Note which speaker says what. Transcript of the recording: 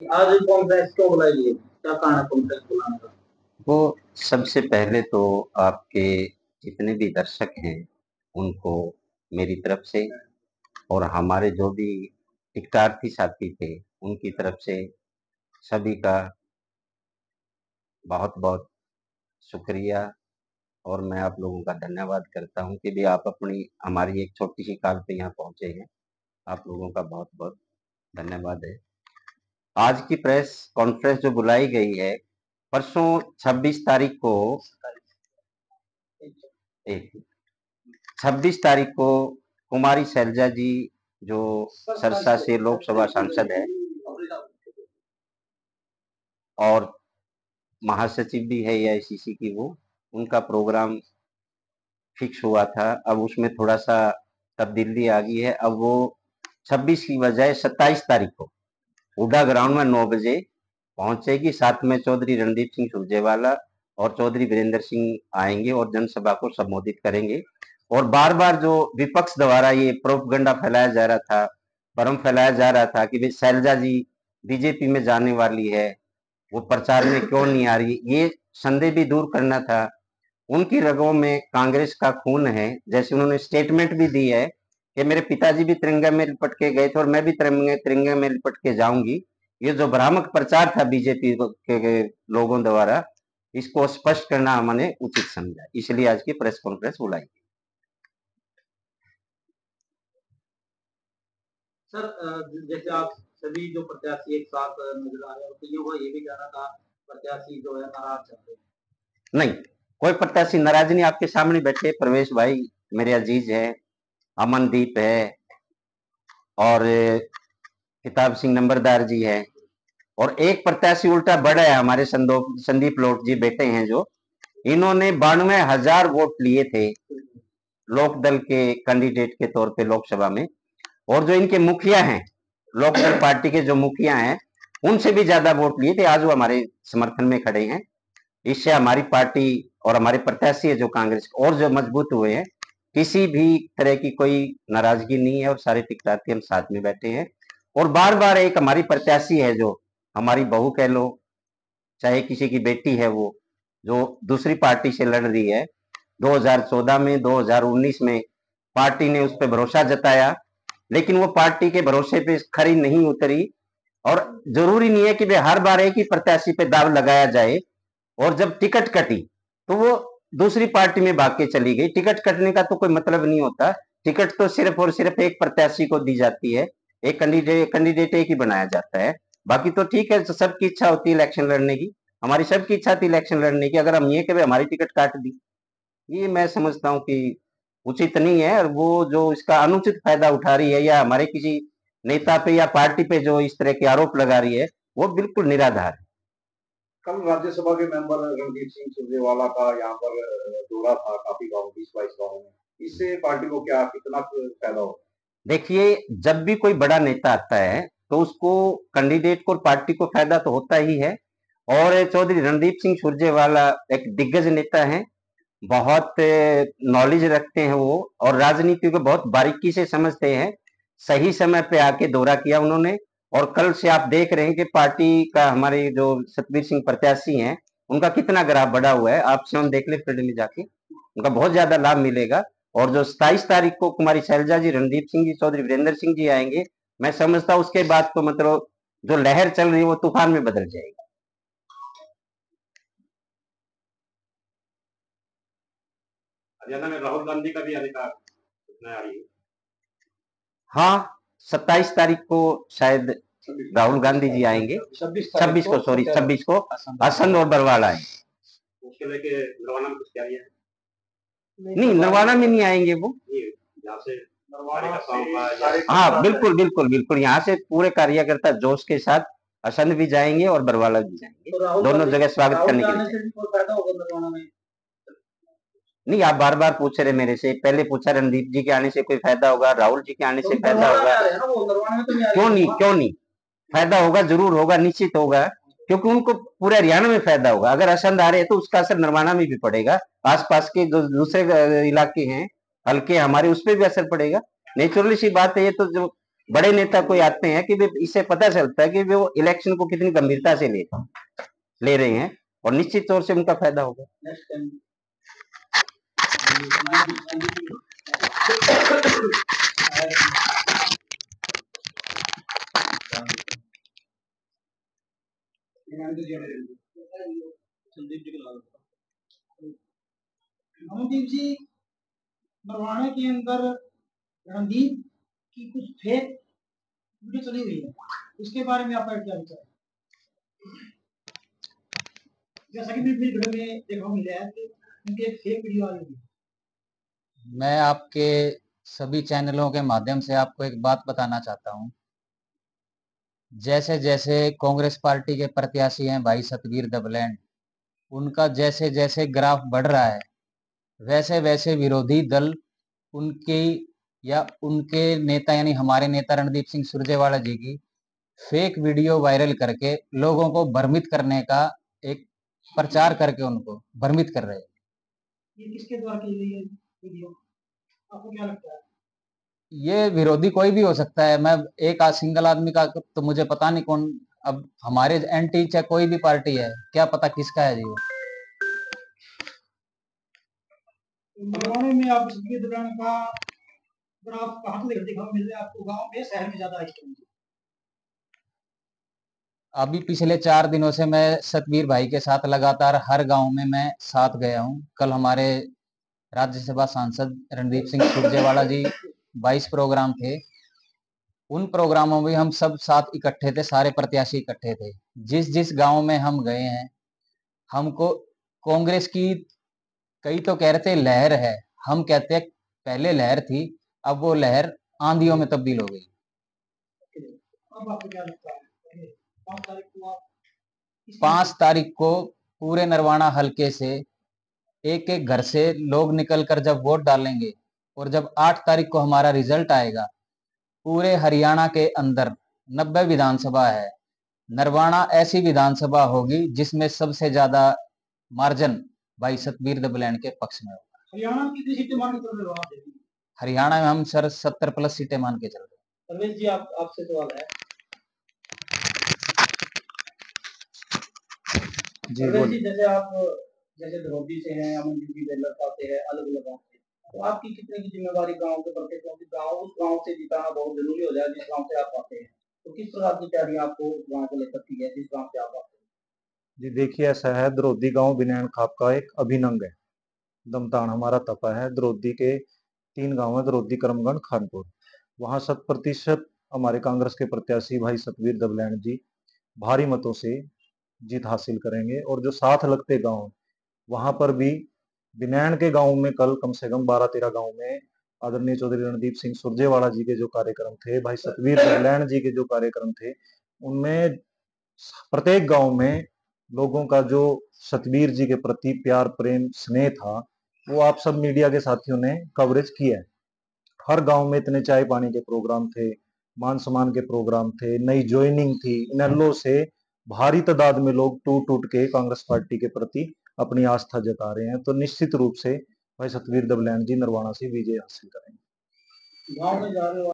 Speaker 1: आज कॉन्फ्रेंस क्यों बुलाई है? क्या कारण है कॉन्फ्रेंस बुलाने का?
Speaker 2: वो सबसे पहले तो आपके जितने भी दर्शक हैं उनको मेरी तरफ से और हमारे जो भी टिकटार्थी साथी थे उनकी तरफ से सभी का बहुत बहुत शुक्रिया। और मैं आप लोगों का धन्यवाद करता हूं कि भी आप अपनी हमारी एक छोटी सी कॉल पे यहाँ पहुंचे हैं। आप लोगों का बहुत बहुत धन्यवाद है। आज की प्रेस कॉन्फ्रेंस जो बुलाई गई है परसों 26 तारीख को, एक 26 तारीख को कुमारी शैलजा जी जो सरसा से लोकसभा सांसद है और महासचिव भी है एआईसीसी की, वो उनका प्रोग्राम फिक्स हुआ था। अब उसमें थोड़ा सा तब्दीली आ गई है। अब वो 26 की बजाय 27 तारीख को हुडा ग्राउंड में 9 बजे पहुंचेगी। साथ में चौधरी रणदीप सिंह सुरजेवाला और चौधरी वीरेंद्र सिंह आएंगे और जनसभा को संबोधित करेंगे। और बार बार जो विपक्ष द्वारा ये प्रोपगंडा फैलाया जा रहा था, भ्रम फैलाया जा रहा था कि भाई शैलजा जी बीजेपी में जाने वाली है, वो प्रचार में क्यों नहीं आ रही, ये संदेह भी दूर करना था। उनकी रगों में कांग्रेस का खून है। जैसे उन्होंने स्टेटमेंट भी दी है कि मेरे पिताजी भी तिरंगा में लिपट के गए थे और मैं भी तिरंगा में लिपट के जाऊंगी। ये जो भ्रामक प्रचार था बीजेपी के लोगों द्वारा, इसको स्पष्ट करना हमने उचित समझा, इसलिए आज की प्रेस कॉन्फ्रेंस बुलाई।
Speaker 1: सर, जैसे आप सभी जो प्रत्याशी एक साथ नजर आ रहे हैं, तो ये भी कहना था प्रत्याशी जो है नाराज चल रहे हैं।
Speaker 2: नहीं, कोई प्रत्याशी नाराज नहीं। आपके सामने बैठे प्रवेश भाई मेरे अजीज है, अमनदीप है और किताब सिंह नंबरदार जी है। और एक प्रत्याशी उल्टा बड़ा है, हमारे संदीप लोट जी बेटे हैं, जो इन्होंने 92,000 वोट लिए थे लोकदल के कैंडिडेट के तौर पे लोकसभा में। और जो इनके मुखिया हैं, लोकदल पार्टी के जो मुखिया हैं, उनसे भी ज्यादा वोट लिए थे। आज वो हमारे समर्थन में खड़े हैं। इससे हमारी पार्टी और हमारे प्रत्याशी है जो कांग्रेस और जो मजबूत हुए हैं। किसी भी तरह की कोई नाराजगी नहीं है और सारे टिकटार्थी हम साथ में बैठे हैं। और बार बार एक हमारी प्रत्याशी है जो हमारी बहू कह लो चाहे किसी की बेटी है, वो जो दूसरी पार्टी से लड़ रही है, 2014 में 2019 में पार्टी ने उस पर भरोसा जताया, लेकिन वो पार्टी के भरोसे पे खरी नहीं उतरी। और जरूरी नहीं है कि वे हर बार एक ही प्रत्याशी पे दाव लगाया जाए। और जब टिकट कटी तो वो दूसरी पार्टी में भाग के चली गई। टिकट कटने का तो कोई मतलब नहीं होता। टिकट तो सिर्फ और सिर्फ एक प्रत्याशी को दी जाती है, एक कैंडिडेट एक ही बनाया जाता है। बाकी तो ठीक है, सबकी इच्छा होती है इलेक्शन लड़ने की। हमारी सबकी इच्छा थी इलेक्शन लड़ने की। अगर हम ये कहे हमारी टिकट काट दी, ये मैं समझता हूँ कि उचित नहीं है। और वो जो इसका अनुचित फायदा उठा रही है या हमारे किसी नेता पे या पार्टी पे जो इस तरह के आरोप लगा रही है, वो बिल्कुल निराधार है।
Speaker 1: कल राज्यसभा के मेंबर रणदीप सिंह सुरजेवाला का यहाँ पर दौरा था, काफी गाँव 20-22 गाँव में। इससे पार्टी को क्या कितना फायदा हो?
Speaker 2: देखिए, जब भी कोई बड़ा नेता आता है तो उसको कैंडिडेट को और पार्टी को फायदा तो होता ही है। और चौधरी रणदीप सिंह सुरजेवाला एक दिग्गज नेता हैं, बहुत नॉलेज रखते हैं वो और राजनीति को बहुत बारीकी से समझते हैं। सही समय पे आके दौरा किया उन्होंने। और कल से आप देख रहे हैं कि पार्टी का हमारे जो सतबीर सिंह प्रत्याशी हैं उनका कितना ग्राफ बढ़ा हुआ है। आप स्वयं देख ले फील्ड में जाके, उनका बहुत ज्यादा लाभ मिलेगा। और जो 27 तारीख को कुमारी शैलजा जी, रणदीप सिंह जी, चौधरी वीरेंद्र सिंह जी आएंगे, मैं समझता हूँ उसके बाद तो मतलब जो लहर चल रही है वो तूफान में बदल जाएगी।
Speaker 1: हरियाणा में राहुल गांधी का भी आने का सूचना आ रही है।
Speaker 2: हाँ, 27 तारीख को शायद राहुल गांधी जी आएंगे। 26 को, सॉरी 26 को असंध और बरवाल आएंगे।
Speaker 1: उसके लेके नरवाना में कुछ तैयारी है?
Speaker 2: नहीं, नरवाना में नहीं आएंगे वो।
Speaker 1: यहाँ से कार्यकर्ताओं का
Speaker 2: हाँ बिल्कुल बिल्कुल बिल्कुल, यहाँ से पूरे कार्यकर्ता जोश के साथ असंध भी जाएंगे और बरवाला भी जाएंगे।
Speaker 1: तो
Speaker 2: दोनों जगह स्वागत करने के लिए। नहीं, आप बार बार पूछ रहे मेरे से। पहले पूछा रणदीप जी के आने से कोई फायदा होगा, राहुल जी के आने से फायदा होगा। क्यों नहीं, क्यों नहीं, फायदा होगा, जरूर होगा, निश्चित होगा। क्योंकि उनको पूरे हरियाणा में फायदा होगा। अगर असंध आ रहे हैं तो उसका असर नरवाना में भी पड़ेगा। आसपास के जो दूसरे इलाके हैं हल्के हमारे, उस पर भी असर पड़ेगा। नेचुरली सी बात है ये तो। जो बड़े नेता कोई आते हैं कि वे इससे पता चलता है कि वे वो इलेक्शन को कितनी गंभीरता से ले रहे हैं और निश्चित तौर से उनका फायदा होगा।
Speaker 3: अमनदीप जी, बरवाना के अंदर रणदीप की कुछ फेक वीडियो चली हुई है, उसके बारे में आपका क्या विचार है? जैसा कि वीडियो में देखा मिला है कि उनकी एक फेक वीडियो आ रही है।
Speaker 4: मैं आपके सभी चैनलों के माध्यम से आपको एक बात बताना चाहता हूं। जैसे जैसे कांग्रेस पार्टी के प्रत्याशी हैं भाई सतबीर दबलैंड, उनका जैसे जैसे ग्राफ बढ़ रहा है, वैसे वैसे विरोधी दल उनकी या उनके नेता यानी हमारे नेता रणदीप सिंह सुरजेवाला जी की फेक वीडियो वायरल करके लोगों को भ्रमित करने का एक प्रचार करके उनको भ्रमित कर रहे हैं।
Speaker 3: ये किसके द्वारा की गई है वीडियो, आपको क्या लगता है?
Speaker 4: ये विरोधी कोई भी हो सकता है। मैं एक सिंगल आदमी का तो मुझे पता नहीं कौन, अब हमारे एंटी चाहे कोई भी पार्टी है, क्या पता किसका है जी वो।
Speaker 3: बरवाने में आप सतबीर दबलैंड का ग्राफ कहाँ से देखा मिल रहा है आपको, गांव में शहर में ज्यादा है?
Speaker 4: अभी पिछले 4 दिनों से मैं सतबीर भाई के साथ लगातार हर गांव में मैं साथ गया हूं। कल हमारे राज्यसभा सांसद रणदीप सिंह सुरजेवाला जी 22 प्रोग्राम थे, उन प्रोग्रामों में हम सब साथ इकट्ठे थे, सारे प्रत्याशी इकट्ठे थे। जिस जिस गांव में हम गए हैं, हमको कांग्रेस की कई तो कह रहे थे लहर है, हम कहते हैं पहले लहर थी, अब वो लहर आंधियों में तब्दील हो गई।
Speaker 3: अब आपको क्या लगता है 5 तारीख को आप
Speaker 4: 5 तारीख को पूरे नरवाना हलके से एक एक घर से लोग निकलकर जब वोट डालेंगे और जब 8 तारीख को हमारा रिजल्ट आएगा, पूरे हरियाणा के अंदर 90 विधानसभा है, नरवाना ऐसी विधानसभा होगी जिसमें सबसे ज्यादा मार्जिन भाई सतबीर दबलैंड के पक्ष में होगा।
Speaker 3: हरियाणा में कितनी सीटें मान के चल रहे हो आप?
Speaker 4: हरियाणा में हम सर 70 प्लस सीटें मान के चल रहे हैं।
Speaker 3: सर्वेश जी, आपसे सवाल है
Speaker 1: जी
Speaker 3: सर्वेश जी, जैसे धरोबी से हैं, अमनदीप जी बेलर से है, अलग अलग गाँव से, तो आपकी कितने की जिम्मेवारी गाँव के प्रति, क्योंकि गाँव उस गाँव से जिताना बहुत जरूरी हो जाए जिस गाँव से आप आते हैं, तो किस प्रकार की तैयारी आपको गाँव को लेकर की है जिस गाँव से आप आते हैं?
Speaker 1: जी देखिए, ऐसा है, द्रोदी गांव बिनैन खाप का एक अभिनंग है। दमतान हमारा तपा है। द्रोदी के 3 गांव है, द्रोदी, करमगढ़, खानपुर। वहां 100% हमारे कांग्रेस के प्रत्याशी भाई सतबीर दबलैंड जी भारी मतों से जीत हासिल करेंगे। और जो साथ लगते गांव, वहां पर भी बिनैन के गांव में कल कम से कम 12-13 गांव में आदरणीय चौधरी रणदीप सिंह सुरजेवाला जी के जो कार्यक्रम थे, भाई सतबीर दबलैंड जी के जो कार्यक्रम थे, उनमें प्रत्येक गांव में लोगों का जो सतबीर जी के प्रति प्यार, प्रेम, स्नेह था, वो आप सब मीडिया के साथियों ने कवरेज किया है। हर गांव में इतने चाय पानी के प्रोग्राम थे, मान सम्मान के प्रोग्राम थे, नई ज्वाइनिंग थी। इनेलो से भारी तादाद में लोग टूट टूट के कांग्रेस पार्टी के प्रति अपनी आस्था जता रहे हैं। तो निश्चित रूप से भाई सतबीर दबलैंड जी नरवाना से विजय हासिल करेंगे।
Speaker 3: गाँव में जा रहे हो